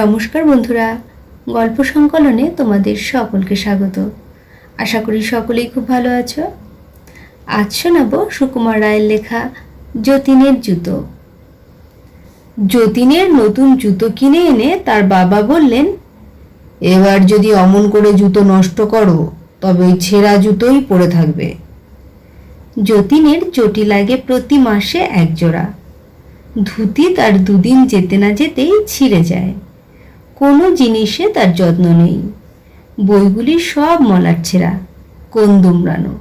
নমস্কার বন্ধুরা, গল্প সংকলনে তোমাদের সকলকে স্বাগত। আশা করি সকলেই খুব ভালো আছো। আজ শোনাবো সুকুমার রায়ের লেখা যতীনের জুতো। যতীনের নতুন জুতো কিনে এনে তার বাবা বললেন, এবার যদি অমন করে জুতো নষ্ট করো তবে ওই ছেঁড়া জুতোই পরে থাকবে। যতীনের চটি লাগে প্রতি মাসে এক জোড়া। ধুতি তার দুদিন যেতে না যেতেই ছিঁড়ে যায়। কোনো জিনিসে তার যত্ন নেই। বইগুলি সব মলাট ছেঁড়া, কোন দুমড়ানো।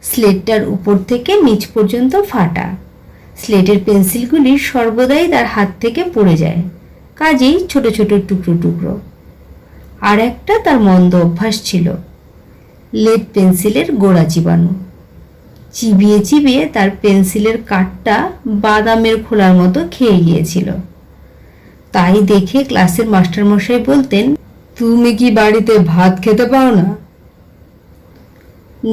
স্লেটটার উপর থেকে নিচ পর্যন্ত ফাটা। স্লেটের পেন্সিলগুলি সর্বদাই তার হাত থেকে পড়ে যায়, কাজেই ছোট ছোট টুকরো টুকরো। আর একটা তার মন্দ অভ্যাস ছিল, লেড পেন্সিলের গোড়া চিবানো। চিবিয়ে চিবিয়ে তার পেন্সিলের কাঠটা বাদামের খোলার মতো খেয়ে গিয়েছিল। তাই দেখে ক্লাসের মাস্টারমশাই বলতেন, তুমি কি বাড়িতে ভাত খেতে পাও না?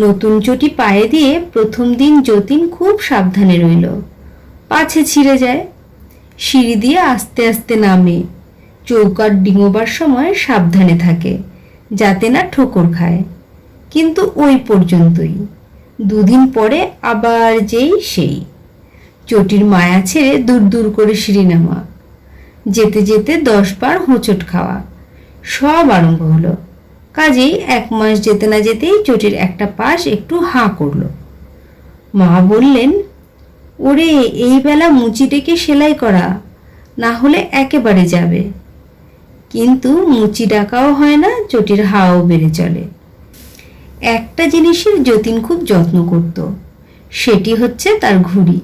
নতুন চটি পায়ে দিয়ে প্রথম দিন যতীন খুব সাবধানে রইল, পাছে ছিঁড়ে যায়। সিঁড়ি দিয়ে আস্তে আস্তে নামে, চৌকাঠ ডিঙোবার সময় সাবধানে থাকে যাতে না ঠোকর খায়। কিন্তু ওই পর্যন্তই। দুদিন পরে আবার যেই সেই চটির মায়া ছেড়ে দূর দূর করে সিঁড়ি নামা, যেতে যেতে 10 বার হোঁচট খাওয়া, সব আরম্ভ হলো। কাজেই 1 মাস যেতে না যেতেই চটির একটা পাশ একটু হাঁ করল। মা বললেন, ওরে এই বেলা মুচি ডেকে সেলাই করা, না হলে একেবারে যাবে। কিন্তু মুচি ডাকাও হয় না, চটির হাও বেড়ে চলে। একটা জিনিসের যতীন খুব যত্ন করত, সেটি হচ্ছে তার ঘুড়ি।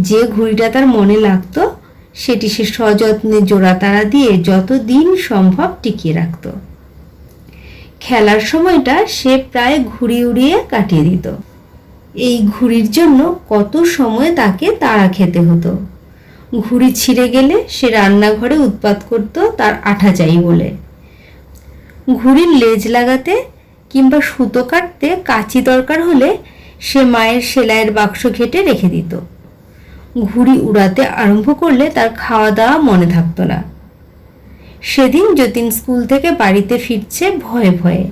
যে ঘুড়িটা তার মনে লাগতো সেটি সে সযত্নে জোড়াতাড়া দিয়ে যতদিন সম্ভব টিকিয়ে রাখত। খেলার সময়টা সে প্রায় ঘুড়ি উড়িয়ে কাটিয়ে দিত। এই ঘুড়ির জন্য কত সময় তাকে তাড়া খেতে হতো। ঘুড়ি ছিঁড়ে গেলে সে রান্নাঘরে উৎপাত করত তার আঠা চাই বলে। ঘুড়ির লেজ লাগাতে কিংবা সুতো কাটতে কাঁচি দরকার হলে সে মায়ের সেলাইয়ের বাক্স ঘেটে রেখে দিত। ঘুড়ি উড়াতে আরম্ভ করলে তার খাওয়া দাওয়া মনে থাকতো না। সেদিন যতীন স্কুল থেকে বাড়িতে ফিরছে ভয়ে ভয়ে।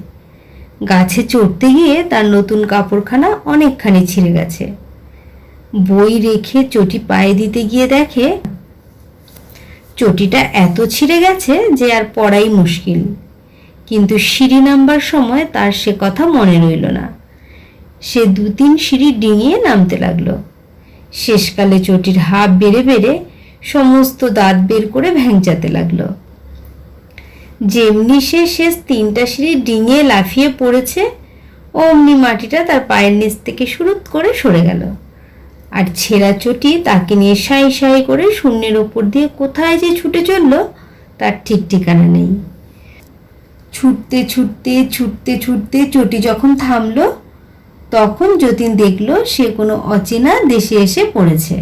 গাছে চড়তে গিয়ে তার নতুন কাপড়খানা অনেকখানি ছিঁড়ে গেছে। বই রেখে চটি পায়ে দিতে গিয়ে দেখে চটিটা এত ছিঁড়ে গেছে যে আর পড়াই মুশকিল। কিন্তু সিঁড়ি নামবার সময় তার সে কথা মনে রইল না। সে 2-3 সিঁড়ি ডিঙিয়ে নামতে লাগলো। শেষকালে চটির হাত বেড়ে বেড়ে সমস্ত দাঁত বের করে ভ্যাংচাতে লাগলো। যেমনি সে শেষ 3টা সিঁড়ি ডিঙিয়ে লাফিয়ে পড়েছে, অমনি মাটিটা তার পায়ের নিচ থেকে সুরুত করে সরে গেল। আর ছেঁড়া চটি তাকে নিয়ে সাই সাই করে শূন্যের ওপর দিয়ে কোথায় যে ছুটে চলল তার ঠিক ঠিকানা নেই। ছুটতে ছুটতে ছুটতে ছুটতে চটি যখন থামলো, তখন যতীন দেখল সে কোনো অচেনা দেশে এসে পড়েছে।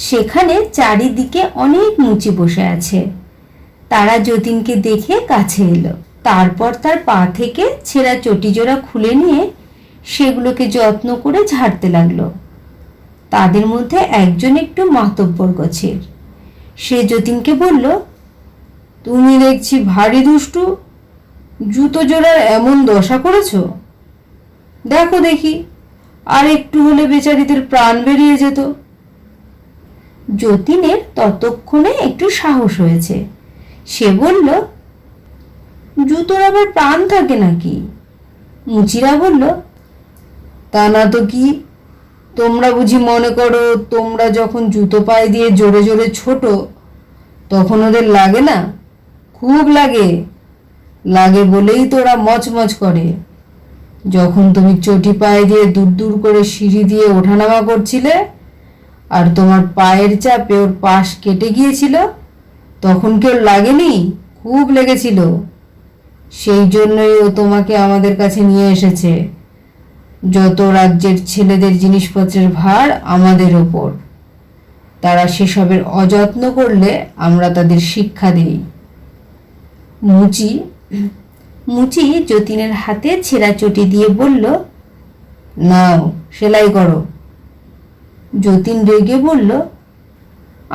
সেখানে চারিদিকে অনেক মুচি বসে আছে। তারা যতীনকে দেখে কাছে এলো। তারপর তার পা থেকে ছেঁড়া চটি জোড়া খুলে নিয়ে সেগুলোকে যত্ন করে ঝাড়তে লাগলো। তাদের মধ্যে একজন একটু মাতব্বর গোছের। সে যতীনকে বলল, তুমি দেখছি ভারী দুষ্টু, জুতো জোড়ার এমন দশা করেছ। দেখো দেখি, আর একটু হলে বেচারিদের প্রাণ বেরিয়ে যেত। যতীনের ততক্ষণে একটু সাহস হয়েছে। সে বলল, জুতোর আবার প্রাণ থাকে নাকি? মুচিরা বলল, তা না তো কি, তোমরা বুঝি মনে করো তোমরা যখন জুতো পায়ে দিয়ে জোরে জোরে ছোটো তখন ওদের লাগে না? খুব লাগে, লাগে বলেই তো ওরা মচমচ করে। যখন তুমি চটি পায়ে দিয়ে দূর দূর করে সিঁড়ি দিয়ে ওঠানামা করছিলে আর তোমার পায়ের চাপে ওর পাশ কেটে গিয়েছিল, তখন কি ওর লাগেনি? খুব লেগেছিল। সেই জন্যই ও তোমাকে আমাদের কাছে নিয়ে এসেছে। যত রাজ্যের ছেলেদের জিনিসপত্রের ভার আমাদের ওপর। তারা সেসবের অযত্ন করলে আমরা তাদের শিক্ষা দিই। মুচি যতীনের হাতে ছেঁড়া চটি দিয়ে বলল, নাও সেলাই করো। যতীন রেগে বলল,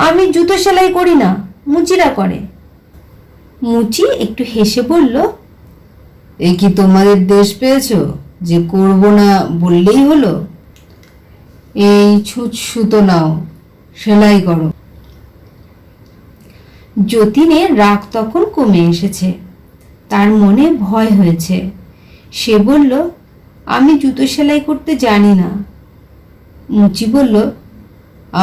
আমি জুতো সেলাই করি না, মুচিরা করে। মুচি একটু হেসে বলল, এ কি তোমাদের দেশ পেয়েছো যে করব না বললেই হলো? এই ছুঁচ সুতো নাও, সেলাই করো। যতীনের রাগ তখন কমে এসেছে, তার মনে ভয় হয়েছে। সে বলল, আমি জুতো সেলাই করতে জানি না। মুচি বলল,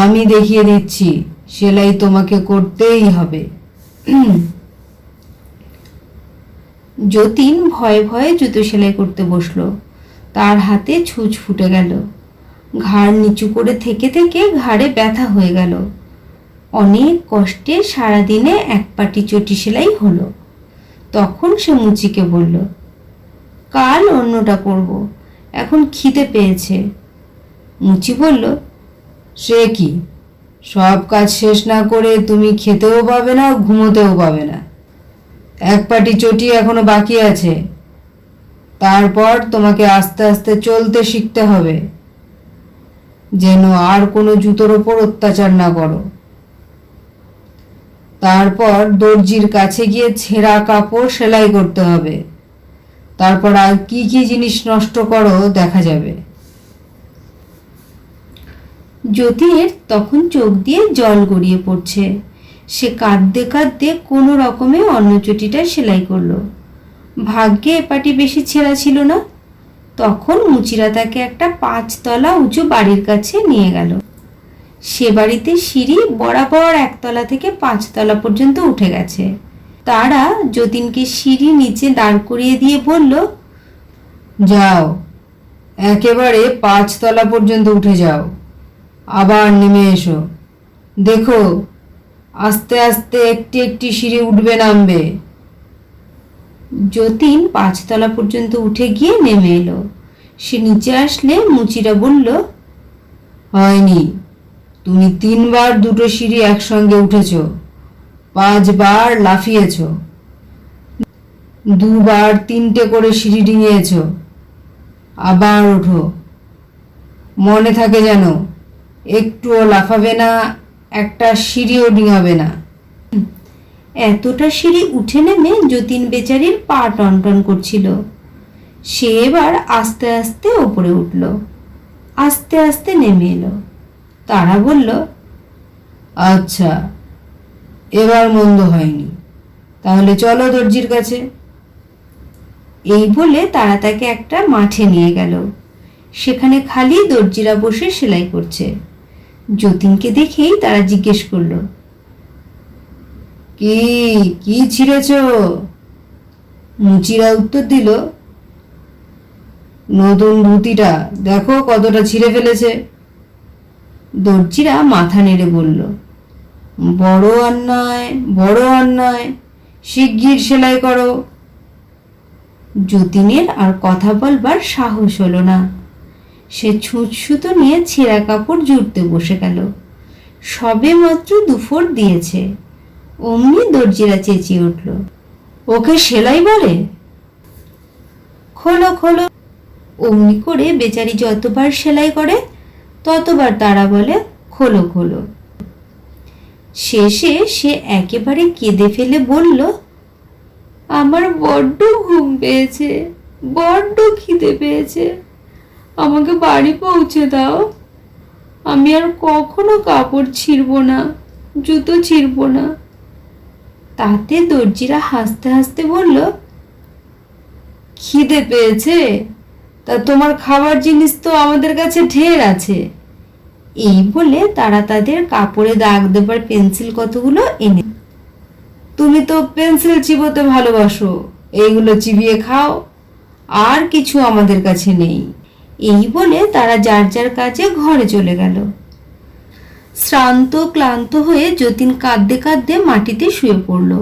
আমি দেখিয়ে দিচ্ছি, সেলাই তোমাকে করতেই হবে। যতীন ভয়ে ভয়ে জুতো সেলাই করতে বসলো। তার হাতে ছুঁচ ফুটে গেল, ঘাড় নিচু করে থেকে থেকে ঘাড়ে ব্যথা হয়ে গেল। অনেক কষ্টে সারাদিনে এক পাটি চটি সেলাই হলো। তখন সে মুচিকে বলল, কাল অন্যটা করব, এখন খিদে পেয়েছে। মুচি বলল, সে কি, সব কাজ শেষ না করে তুমি খেতেও পাবে না, ঘুমোতেও পাবে না। এক পাটি চটি এখনো বাকি আছে, তারপর তোমাকে আস্তে আস্তে চলতে শিখতে হবে, যেন আর কোনো জুতোর ওপর অত্যাচার না করো। তারপর দর্জির কাছে গিয়ে ছেঁড়া কাপড় সেলাই করতে হবে। তারপর আর কি কি জিনিস নষ্ট করো দেখা যাবে। যতীনের তখন চোখ দিয়ে জল গড়িয়ে পড়ছে। সে কাঁদতে কাঁদতে কোনো রকমে অন্য চটিটা সেলাই করলো। ভাগ্যে এপাটি বেশি ছেঁড়া ছিল না। তখন মুচিরা তাকে একটা 5 তলা উঁচু বাড়ির কাছে নিয়ে গেল। সে বাড়িতে সিঁড়ি বরাবর 1 তলা থেকে 5 তলা পর্যন্ত উঠে গেছে। তারা যতীনকে সিঁড়ি নিচে দাঁড় করিয়ে দিয়ে বলল, যাও, একেবারে 5 তলা পর্যন্ত উঠে যাও, আবার নেমে এসো। দেখো, আস্তে আস্তে একটি একটি সিঁড়ি উঠবে নামবে। যতীন 5 তলা পর্যন্ত উঠে গিয়ে নেমে এলো। সে নিচে আসলে মুচিরা বলল, হয়নি, তুমি 3 বার দুটো সিঁড়ি একসঙ্গে উঠেছ, 5 বার লাফিয়েছ, 2 বার 3টে করে সিঁড়ি ডিঙিয়েছ। আবার ওঠো, মনে থাকে যেন, একটুও লাফাবে না, একটা সিঁড়িও ডিঙাবে না। এতটা সিঁড়ি উঠে নেমে যতীন বেচারির পা টনটন করছিল। সে এবার আস্তে আস্তে ওপরে উঠল, আস্তে আস্তে নেমে এলো। তারা বলল, আচ্ছা, এবার মন্দ হয়নি, তাহলে চলো দর্জির কাছে। এই বলে তারা তাকে একটা মাঠে নিয়ে গেল। সেখানে খালি দর্জিরা বসে সেলাই করছে। যতীনকে দেখেই তারা জিজ্ঞেস করলো, কি কি ছিঁড়েছ? মুচিরা উত্তর দিল, নতুন ধুতিটা দেখো কতটা ছিঁড়ে ফেলেছে। দর্জিরা মাথা নেড়ে বলল, বড় অন্যায়, বড় অন্যায়, শিগগির সেলাই করো। যতীনের আর কথা বলবার সাহস হলো না। সে ছুঁচ সুতো নিয়ে ছেঁড়া কাপড় জুড়তে বসে গেল। সবে মাত্র দুপুর দিয়েছে, অমনি দর্জিরা চেঁচিয়ে উঠল, ওকে সেলাই বলে? খোলো খোলো। অমনি করে বেচারি যতবার সেলাই করে ততবার তারা বলে, খোলো খোলো। শেষে সে একেবারে কেঁদে ফেলে বলল, আমার বড্ড ঘুম পেয়েছে, বড্ড খিদে পেয়েছে, আমাকে বাড়ি পৌঁছে দাও। আমি আর কখনো কাপড় ছিঁড়ব না, জুতো ছিঁড়ব না। তাতে দর্জিরা হাসতে হাসতে বলল, খিদে পেয়েছে? তা তোমার খাবার জিনিস তো আমাদের কাছে ঢের আছে। এই বলে তারা তাদের কাপড়ে দাগ দেবার পেন্সিল কতগুলো এনে, তুমি তো পেন্সিল চিবোতে ভালোবাসো, এইগুলো চিবিয়ে খাও, আর কিছু আমাদের কাছে নেই। এই বলে তারা যার যার কাজে ঘরে চলে গেল। শ্রান্ত ক্লান্ত হয়ে যতীন কাঁদতে কাঁদতে মাটিতে শুয়ে পড়ল।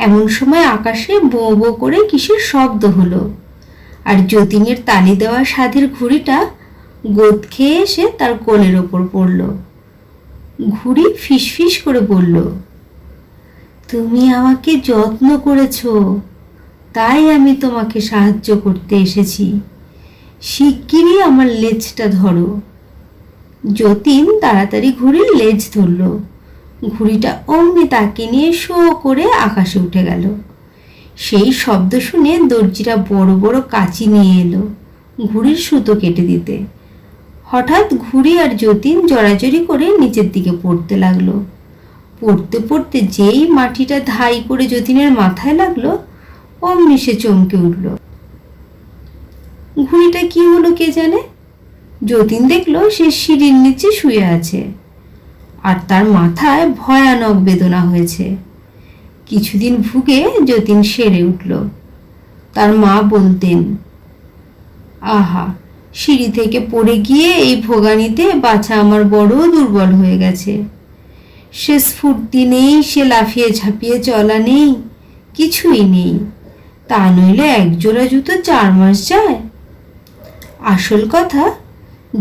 এমন সময় আকাশে বো বো করে কিসের শব্দ হলো, আর যতীনের তালি দেওয়া সাধের ঘুড়িটা গোদ খেয়ে এসে তার কোলের ওপর পড়ল। ঘুড়ি ফিসফিস করে বলল, তুমি আমাকে যত্ন করেছ, তাই আমি তোমাকে সাহায্য করতে এসেছি, শিগগিরই আমার লেজটা ধরো। যতীন তাড়াতাড়ি ঘুড়ির লেজ ধরল। ঘুড়িটা অমনি তাকে নিয়ে শো করে আকাশে উঠে গেল। সেই শব্দ শুনে দর্জিরা বড় বড় কাঁচি নিয়ে এলো ঘুড়ির সুতো কেটে দিতে। হঠাৎ ঘুড়ি আর যতীন জড়াজড়ি করে নিচের দিকে পড়তে লাগলো। পড়তে পড়তে যেই মাটিটা ধাই করে যতীনের মাথায় লাগলো, অমনি সে চমকে উঠল। ঘুড়িটা কি হলো কে জানে। যতীন দেখলো সে সিঁড়ির নিচে শুয়ে আছে, আর তার মাথায় ভয়ানক বেদনা হয়েছে। কিছুদিন ভুগে যতীন সেরে উঠল। তার মা বলতেন, আহা, সিঁড়ি থেকে পড়ে গিয়ে এই ভোগানিতে বাছা আমার বড় দুর্বল হয়ে গেছে। সে স্ফূর্তি নেই, সে লাফিয়ে ঝাঁপিয়ে চলা নেই, কিছুই নেই। তা নইলে একজোড়া জুতো 4 মাস যায়। আসল কথা,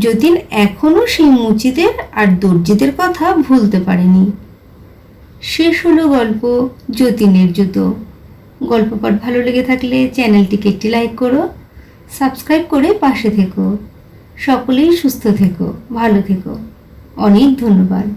যতীন এখনো সেই মুচিদের আর দর্জিদের কথা ভুলতে পারেনি। শেষ হলো গল্প যতীনের জুতো। গল্প পাঠ ভালো লেগে থাকলে চ্যানেলটিকে একটি লাইক করো, সাবস্ক্রাইব করে পাশে থেকো। সকলেই সুস্থ থেকো, ভালো থেকো। অনেক ধন্যবাদ।